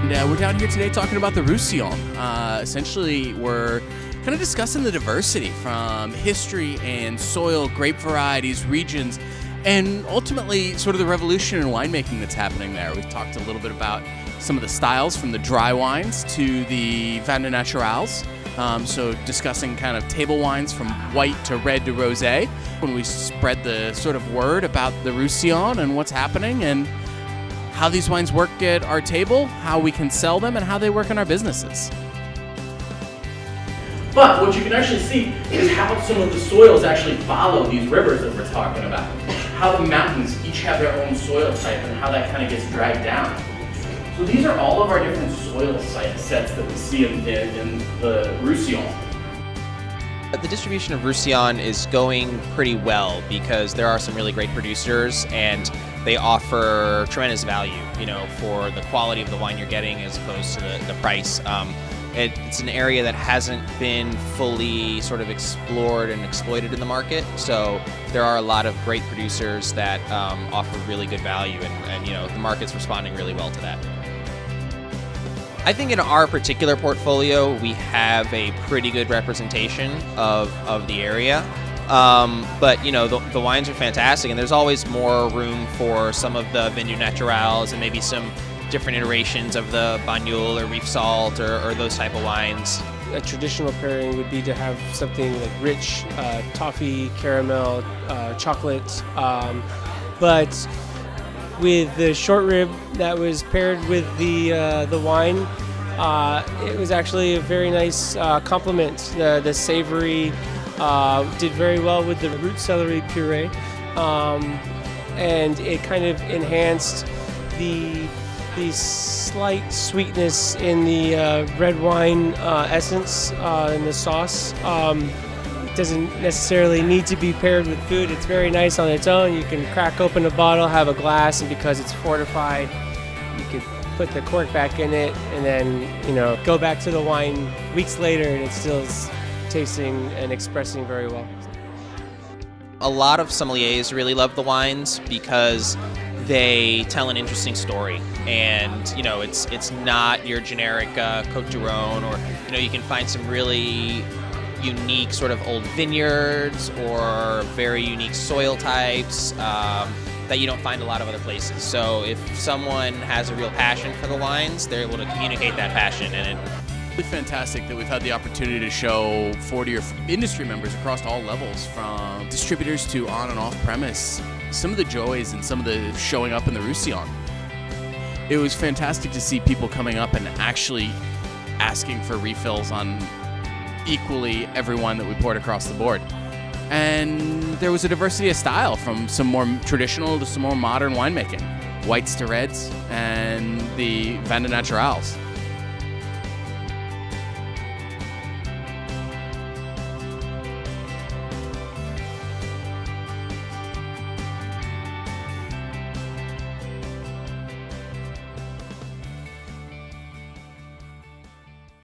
And we're down here today talking about the Roussillon. Essentially, we're kind of discussing the diversity from history and soil, grape varieties, regions, and ultimately sort of the revolution in winemaking that's happening there. We've talked a little bit about some of the styles from the dry wines to the vins naturels. So discussing kind of table wines from white to red to rosé. When we spread the sort of word about the Roussillon and what's happening and how these wines work at our table, how we can sell them, and how they work in our businesses. But what you can actually see is how some of the soils actually follow these rivers that we're talking about. How the mountains each have their own soil type and how that kind of gets dragged down. So these are all of our different soil sets that we see in the Roussillon. The distribution of Roussillon is going pretty well because there are some really great producers and they offer tremendous value, for the quality of the wine you're getting as opposed to the price. It's an area that hasn't been fully sort of explored and exploited in the market, so there are a lot of great producers that offer really good value, and the market's responding really well to that. I think in our particular portfolio, we have a pretty good representation of the area. But the wines are fantastic, and there's always more room for some of the vins naturels and maybe some different iterations of the bagnole or reef salt or those type of wines. A traditional pairing would be to have something like rich toffee, caramel, chocolate, but with the short rib that was paired with the wine, it was actually a very nice complement. The savory did very well with the root celery puree, and it kind of enhanced the slight sweetness in the red wine essence in the sauce. It doesn't necessarily need to be paired with food. It's very nice on its own. You can crack open a bottle, have a glass, and because it's fortified, you could put the cork back in it and then go back to the wine weeks later and it's still tasting and expressing very well. A lot of sommeliers really love the wines because they tell an interesting story, and it's not your generic Côte du Rhône, or you can find some really unique sort of old vineyards or very unique soil types that you don't find a lot of other places. So if someone has a real passion for the wines, they're able to communicate that passion, and It's fantastic that we've had the opportunity to show 40 industry members across all levels, from distributors to on and off premise, some of the joys and some of the showing up in the Roussillon. It was fantastic to see people coming up and actually asking for refills on equally every wine that we poured across the board. And there was a diversity of style, from some more traditional to some more modern winemaking, whites to reds, and the vins naturels.